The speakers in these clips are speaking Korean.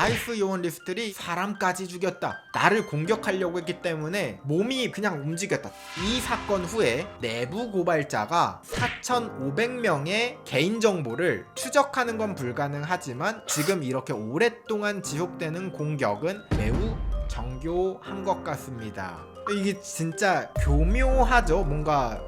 아이스 요원 리스트들이 사람까지 죽였다, 나를 공격하려고 했기 때문에 몸이 그냥 움직였다. 이 사건 후에 내부 고발자가 4,500명의 개인정보를 추적하는 건 불가능하지만 지금 이렇게 오랫동안 지속되는 공격은 매우 정교한 것 같습니다. 이게 진짜 교묘하죠. 뭔가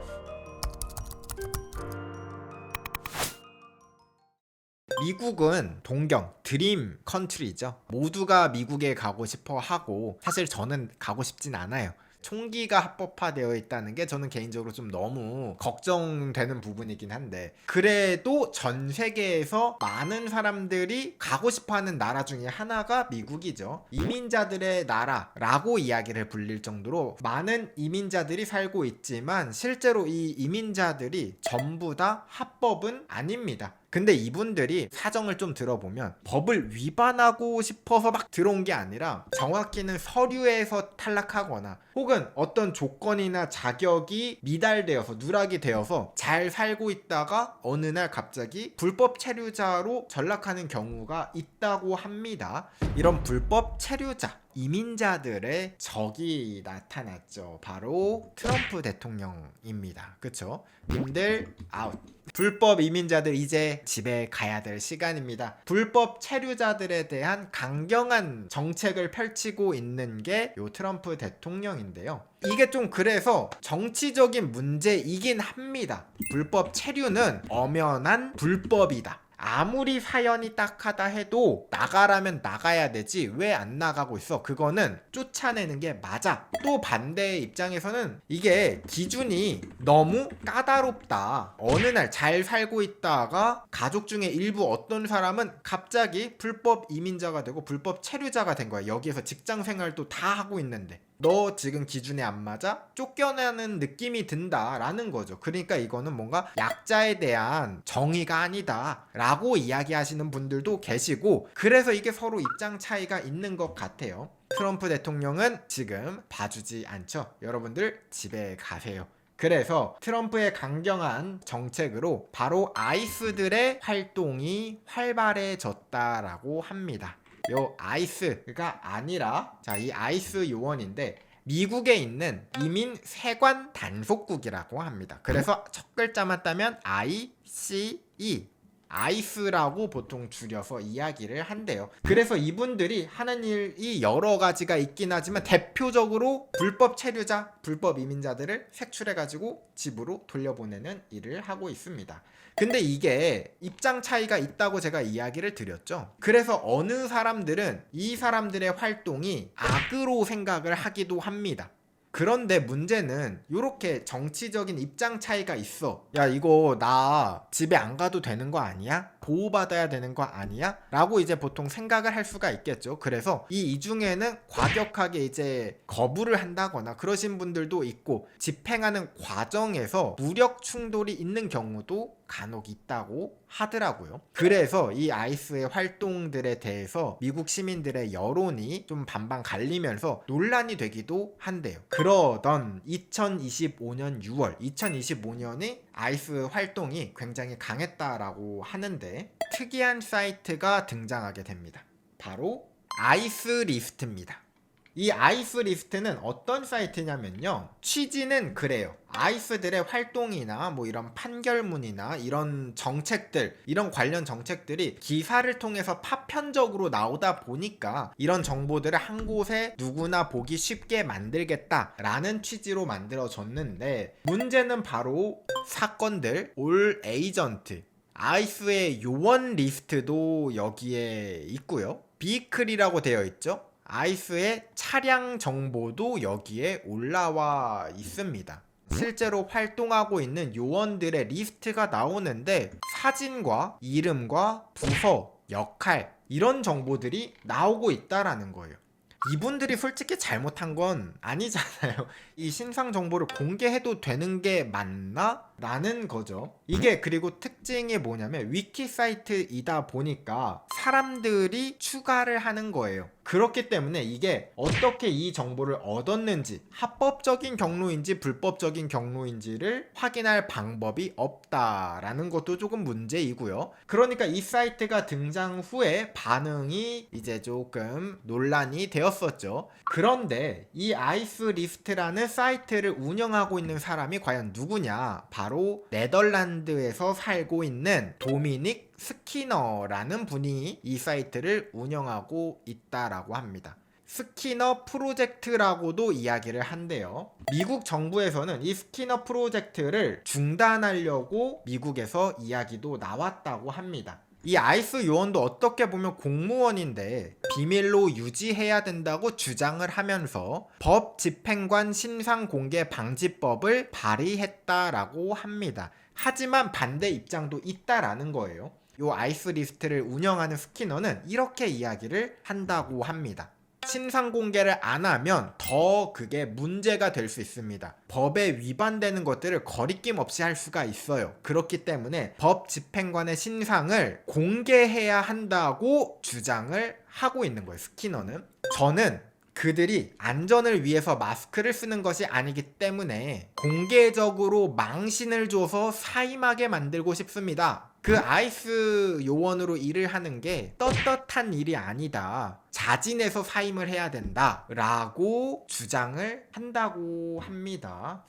미국은 동경, 드림 컨트리죠. 모두가 미국에 가고 싶어 하고 사실 저는 가고 싶진 않아요. 총기가 합법화되어 있다는 게 저는 개인적으로 좀 너무 걱정되는 부분이긴 한데, 그래도 전 세계에서 많은 사람들이 가고 싶어하는 나라 중에 하나가 미국이죠. 이민자들의 나라라고 이야기를 불릴 정도로 많은 이민자들이 살고 있지만 실제로 이 이민자들이 전부 다 합법은 아닙니다. 근데 이분들이 사정을 좀 들어보면 법을 위반하고 싶어서 막 들어온 게 아니라 정확히는 서류에서 탈락하거나 혹은 어떤 조건이나 자격이 미달되어서 누락이 되어서 잘 살고 있다가 어느 날 갑자기 불법 체류자로 전락하는 경우가 있다고 합니다. 이런 불법 체류자, 이민자들의 적이 나타났죠. 바로 트럼프 대통령입니다. 그쵸? 님들 아웃. 불법 이민자들 이제 집에 가야 될 시간입니다. 불법 체류자들에 대한 강경한 정책을 펼치고 있는 게 요 트럼프 대통령인데요. 이게 좀 그래서 정치적인 문제이긴 합니다. 불법 체류는 엄연한 불법이다. 아무리 사연이 딱하다 해도 나가라면 나가야 되지 왜 안 나가고 있어? 그거는 쫓아내는 게 맞아. 또 반대의 입장에서는 이게 기준이 너무 까다롭다. 어느 날 잘 살고 있다가 가족 중에 일부 어떤 사람은 갑자기 불법 이민자가 되고 불법 체류자가 된 거야. 여기에서 직장 생활도 다 하고 있는데 너 지금 기준에 안 맞아? 쫓겨나는 느낌이 든다라는 거죠. 그러니까 이거는 뭔가 약자에 대한 정의가 아니다 라고 이야기하시는 분들도 계시고, 그래서 이게 서로 입장 차이가 있는 것 같아요. 트럼프 대통령은 지금 봐주지 않죠. 여러분들 집에 가세요. 그래서 트럼프의 강경한 정책으로 바로 아이스들의 활동이 활발해졌다라고 합니다. 요 아이스가 아니라 이 아이스 요원인데 미국에 있는 이민 세관 단속국이라고 합니다. 그래서 첫 글자만 따면 ICE, 아이스라고 보통 줄여서 이야기를 한대요. 그래서 이분들이 하는 일이 여러 가지가 있긴 하지만 대표적으로 불법 체류자, 불법 이민자들을 색출해가지고 집으로 돌려보내는 일을 하고 있습니다. 근데 이게 입장 차이가 있다고 제가 이야기를 드렸죠. 그래서 어느 사람들은 이 사람들의 활동이 악으로 생각을 하기도 합니다. 그런데 문제는 이렇게 정치적인 입장 차이가 있어. 야, 이거 나 집에 안 가도 되는 거 아니야? 보호받아야 되는 거 아니야? 라고 이제 보통 생각을 할 수가 있겠죠. 그래서 이 중에는 과격하게 이제 거부를 한다거나 그러신 분들도 있고, 집행하는 과정에서 무력 충돌이 있는 경우도 간혹 있다고 하더라고요. 그래서 이 아이스의 활동들에 대해서 미국 시민들의 여론이 좀 반반 갈리면서 논란이 되기도 한대요. 그러던 2025년 6월, 2025년에 아이스 활동이 굉장히 강했다라고 하는데 특이한 사이트가 등장하게 됩니다. 바로 아이스 리스트입니다. 이 아이스 리스트는 어떤 사이트냐면요, 취지는 그래요. 아이스들의 활동이나 뭐 이런 판결문이나 이런 정책들, 이런 관련 정책들이 기사를 통해서 파편적으로 나오다 보니까 이런 정보들을 한 곳에 누구나 보기 쉽게 만들겠다라는 취지로 만들어졌는데, 문제는 바로 사건들, 올 에이전트, 아이스의 요원 리스트도 여기에 있고요. 비클이라고 되어 있죠. 아이스의 차량 정보도 여기에 올라와 있습니다. 실제로 활동하고 있는 요원들의 리스트가 나오는데 사진과 이름과 부서, 역할, 이런 정보들이 나오고 있다라는 거예요. 이분들이 솔직히 잘못한 건 아니잖아요. 이 신상 정보를 공개해도 되는 게 맞나? 라는 거죠. 이게 그리고 특징이 뭐냐면 위키 사이트이다 보니까 사람들이 추가를 하는 거예요. 그렇기 때문에 이게 어떻게 이 정보를 얻었는지, 합법적인 경로인지 불법적인 경로인지를 확인할 방법이 없다라는 것도 조금 문제이고요. 그러니까 이 사이트가 등장 후에 반응이 이제 조금 논란이 되었었죠. 그런데 이 아이스리스트라는 사이트를 운영하고 있는 사람이 과연 누구냐? 바로 네덜란드에서 살고 있는 도미닉 스키너라는 분이 이 사이트를 운영하고 있다라고 합니다. 스키너 프로젝트라고도 이야기를 한대요. 미국 정부에서는 이 스키너 프로젝트를 중단하려고 미국에서 이야기도 나왔다고 합니다. 이 아이스 요원도 어떻게 보면 공무원인데 비밀로 유지해야 된다고 주장을 하면서 법 집행관 신상 공개 방지법을 발의했다라고 합니다. 하지만 반대 입장도 있다라는 거예요. 요 아이스 리스트를 운영하는 스키너는 이렇게 이야기를 한다고 합니다. 신상 공개를 안 하면 더 그게 문제가 될 수 있습니다. 법에 위반되는 것들을 거리낌 없이 할 수가 있어요. 그렇기 때문에 법 집행관의 신상을 공개해야 한다고 주장을 하고 있는 거예요. 스키너는. 저는 그들이 안전을 위해서 마스크를 쓰는 것이 아니기 때문에 공개적으로 망신을 줘서 사임하게 만들고 싶습니다. 그 아이스 요원으로 일을 하는 게 떳떳한 일이 아니다. 자진해서 사임을 해야 된다 라고 주장을 한다고 합니다.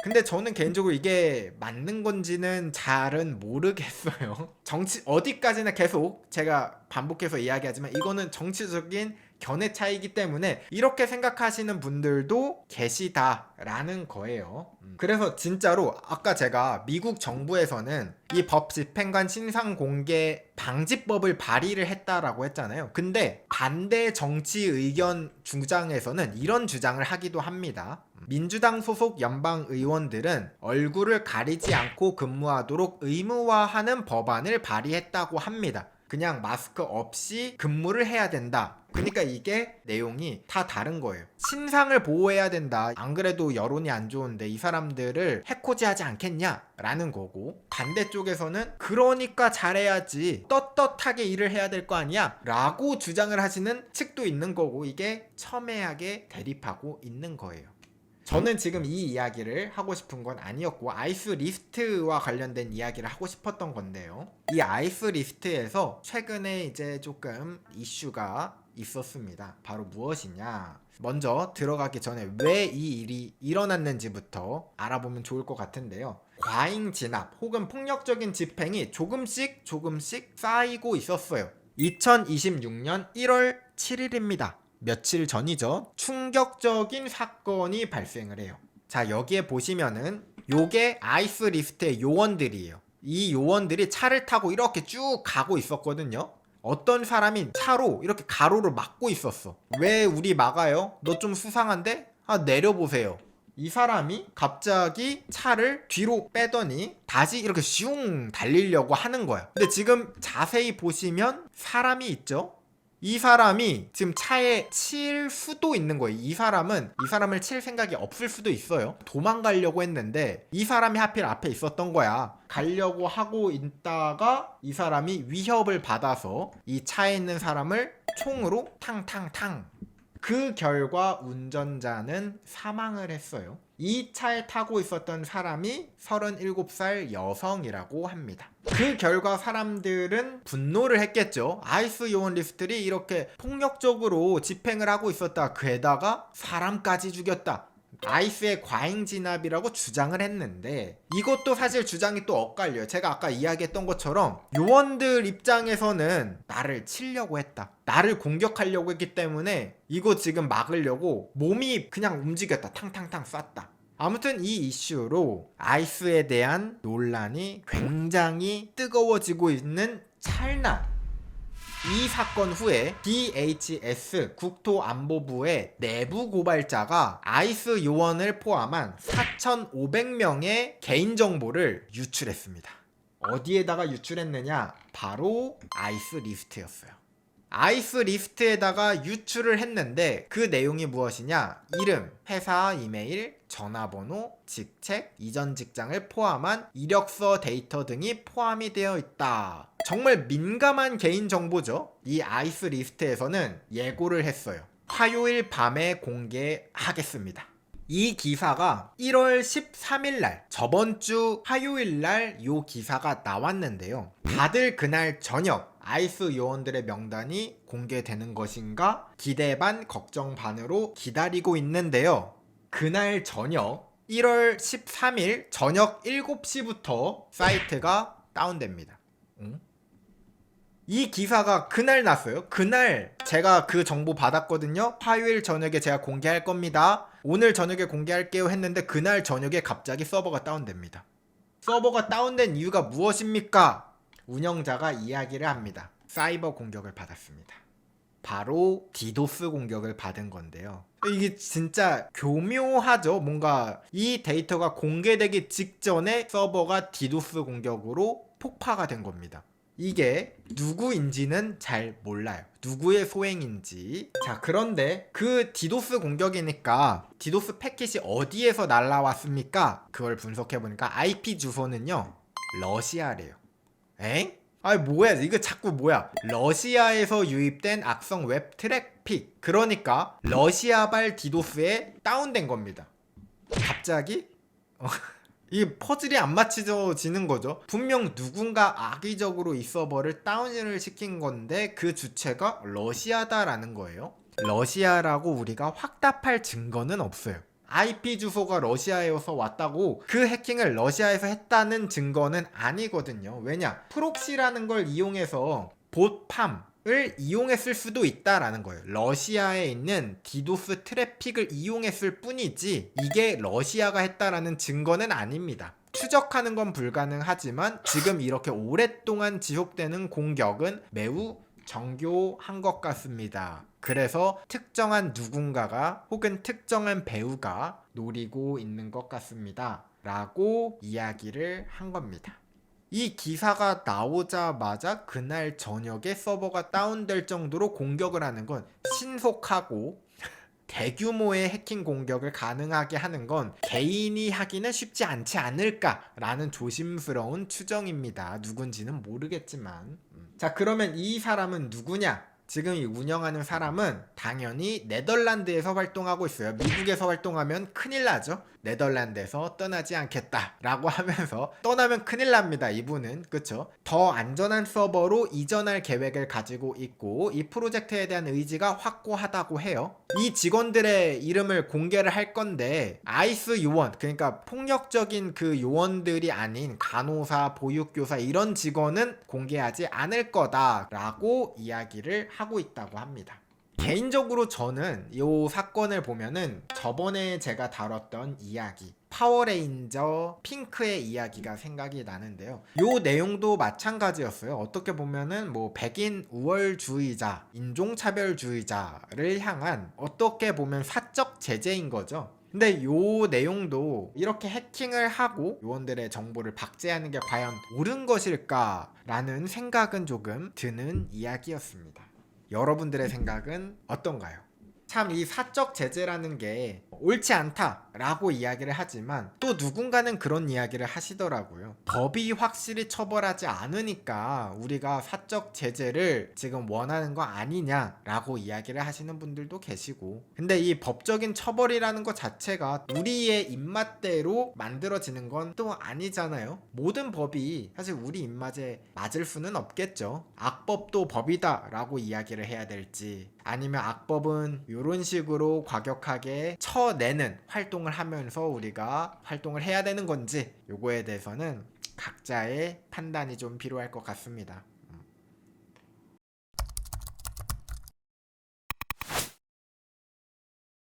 근데 저는 개인적으로 이게 맞는 건지는 잘은 모르겠어요. 정치 어디까지나 계속 제가 반복해서 이야기하지만 이거는 정치적인 견해 차이기 때문에 이렇게 생각하시는 분들도 계시다라는 거예요. 그래서 진짜로 아까 제가 미국 정부에서는 이 법 집행관 신상 공개 방지법을 발의를 했다라고 했잖아요. 근데 반대 정치 의견 주장에서는 이런 주장을 하기도 합니다. 민주당 소속 연방 의원들은 얼굴을 가리지 않고 근무하도록 의무화하는 법안을 발의했다고 합니다. 그냥 마스크 없이 근무를 해야 된다. 그러니까 이게 내용이 다 다른 거예요. 신상을 보호해야 된다. 안 그래도 여론이 안 좋은데 이 사람들을 해코지하지 않겠냐? 라는 거고, 반대쪽에서는 그러니까 잘해야지, 떳떳하게 일을 해야 될 거 아니야? 라고 주장을 하시는 측도 있는 거고, 이게 첨예하게 대립하고 있는 거예요. 저는 지금 이 이야기를 하고 싶은 건 아니었고 아이스 리스트와 관련된 이야기를 하고 싶었던 건데요. 이 아이스 리스트에서 최근에 이제 조금 이슈가 있었습니다. 바로 무엇이냐? 먼저 들어가기 전에 왜 이 일이 일어났는지부터 알아보면 좋을 것 같은데요. 과잉 진압 혹은 폭력적인 집행이 조금씩 쌓이고 있었어요. 2026년 1월 7일입니다. 며칠 전이죠. 충격적인 사건이 발생을 해요. 자, 여기에 보시면은 요게 아이스 리스트의 요원들이에요. 이 요원들이 차를 타고 이렇게 쭉 가고 있었거든요. 어떤 사람이 차로 이렇게 가로를 막고 있었어. 왜 우리 막아요? 너 좀 수상한데? 아, 내려보세요. 이 사람이 갑자기 차를 뒤로 빼더니 다시 이렇게 슝 달리려고 하는 거야. 근데 지금 자세히 보시면 사람이 있죠? 이 사람이 지금 차에 칠 수도 있는 거예요. 이 사람을 칠 생각이 없을 수도 있어요. 도망가려고 했는데 이 사람이 하필 앞에 있었던 거야. 가려고 하고 있다가 이 사람이 위협을 받아서 이 차에 있는 사람을 총으로 탕탕탕. 그 결과 운전자는 사망을 했어요. 이 차에 타고 있었던 사람이 37살 여성이라고 합니다. 그 결과 사람들은 분노를 했겠죠. 아이스 요원 리스트들이 이렇게 폭력적으로 집행을 하고 있었다. 게다가 사람까지 죽였다. 아이스의 과잉 진압이라고 주장을 했는데 이것도 사실 주장이 또 엇갈려요. 제가 아까 이야기했던 것처럼 요원들 입장에서는 나를 치려고 했다. 나를 공격하려고 했기 때문에 이거 지금 막으려고 몸이 그냥 움직였다. 탕탕탕 쐈다. 아무튼 이 이슈로 아이스에 대한 논란이 굉장히 뜨거워지고 있는 찰나, 이 사건 후에 DHS 국토안보부의 내부 고발자가 아이스 요원을 포함한 4,500명의 개인정보를 유출했습니다. 어디에다가 유출했느냐? 바로 아이스 리스트였어요. 아이스 리스트에다가 유출을 했는데 그 내용이 무엇이냐? 이름, 회사 이메일, 전화번호, 직책, 이전 직장을 포함한 이력서 데이터 등이 포함이 되어 있다. 정말 민감한 개인정보죠. 이 아이스 리스트에서는 예고를 했어요. 화요일 밤에 공개하겠습니다. 이 기사가 1월 13일 날, 저번 주 화요일 날 이 기사가 나왔는데요. 다들 그날 저녁 아이스 요원들의 명단이 공개되는 것인가 기대 반 걱정 반으로 기다리고 있는데요. 그날 저녁 1월 13일 저녁 7시부터 사이트가 다운됩니다. 응? 이 기사가 그날 났어요. 그날 제가 그 정보 받았거든요. 화요일 저녁에 제가 공개할 겁니다. 오늘 저녁에 공개할게요 했는데 그날 저녁에 갑자기 서버가 다운됩니다. 서버가 다운된 이유가 무엇입니까? 운영자가 이야기를 합니다. 사이버 공격을 받았습니다. 바로 디도스 공격을 받은 건데요. 이게 진짜 교묘하죠. 뭔가 이 데이터가 공개되기 직전에 서버가 디도스 공격으로 폭파가 된 겁니다. 이게 누구인지는 잘 몰라요. 누구의 소행인지. 자, 그런데 그 디도스 공격이니까 디도스 패킷이 어디에서 날라왔습니까? 그걸 분석해보니까 IP 주소는요, 러시아래요. 엥? 아니 뭐야, 이거 자꾸 뭐야, 러시아에서 유입된 악성 웹 트래픽, 그러니까 러시아발 디도스에 다운된 겁니다. 갑자기? 이 퍼즐이 안 맞춰지는 거죠. 분명 누군가 악의적으로 이 서버를 다운을 시킨 건데 그 주체가 러시아다라는 거예요. 러시아라고 우리가 확답할 증거는 없어요. IP 주소가 러시아에서 왔다고 그 해킹을 러시아에서 했다는 증거는 아니거든요. 왜냐? 프록시라는 걸 이용해서 봇팜을 이용했을 수도 있다라는 거예요. 러시아에 있는 디도스 트래픽을 이용했을 뿐이지 이게 러시아가 했다라는 증거는 아닙니다. 추적하는 건 불가능하지만 지금 이렇게 오랫동안 지속되는 공격은 매우 정교한 것 같습니다. 그래서 특정한 누군가가 혹은 특정한 배우가 노리고 있는 것 같습니다. 라고 이야기를 한 겁니다. 이 기사가 나오자마자 그날 저녁에 서버가 다운될 정도로 공격을 하는 건 신속하고 대규모의 해킹 공격을 가능하게 하는 건 개인이 하기는 쉽지 않지 않을까라는 조심스러운 추정입니다. 누군지는 모르겠지만. 자, 그러면 이 사람은 누구냐? 지금 이 운영하는 사람은 당연히 네덜란드에서 활동하고 있어요. 미국에서 활동하면 큰일 나죠. 네덜란드에서 떠나지 않겠다 라고 하면서 떠나면 큰일 납니다. 이분은. 그쵸? 더 안전한 서버로 이전할 계획을 가지고 있고 이 프로젝트에 대한 의지가 확고하다고 해요. 이 직원들의 이름을 공개를 할 건데 아이스 요원, 그러니까 폭력적인 그 요원들이 아닌 간호사, 보육교사 이런 직원은 공개하지 않을 거다라고 이야기를 하고 있다고 합니다. 개인적으로 저는 이 사건을 보면은 저번에 제가 다뤘던 이야기, 파워레인저 핑크의 이야기가 생각이 나는데요. 요 내용도 마찬가지였어요. 어떻게 보면은 뭐 백인 우월주의자, 인종차별주의자를 향한 어떻게 보면 사적 제재인 거죠. 근데 요 내용도 이렇게 해킹을 하고 요원들의 정보를 박제하는 게 과연 옳은 것일까라는 생각은 조금 드는 이야기였습니다. 여러분들의 생각은 어떤가요? 참 이 사적 제재라는 게 옳지 않다라고 이야기를 하지만 또 누군가는 그런 이야기를 하시더라고요. 법이 확실히 처벌하지 않으니까 우리가 사적 제재를 지금 원하는 거 아니냐라고 이야기를 하시는 분들도 계시고, 근데 이 법적인 처벌이라는 것 자체가 우리의 입맛대로 만들어지는 건 또 아니잖아요. 모든 법이 사실 우리 입맛에 맞을 수는 없겠죠. 악법도 법이다 라고 이야기를 해야 될지, 아니면 악법은 이런 식으로 과격하게 쳐내는 활동을 하면서 우리가 활동을 해야 되는 건지, 요거에 대해서는 각자의 판단이 좀 필요할 것 같습니다.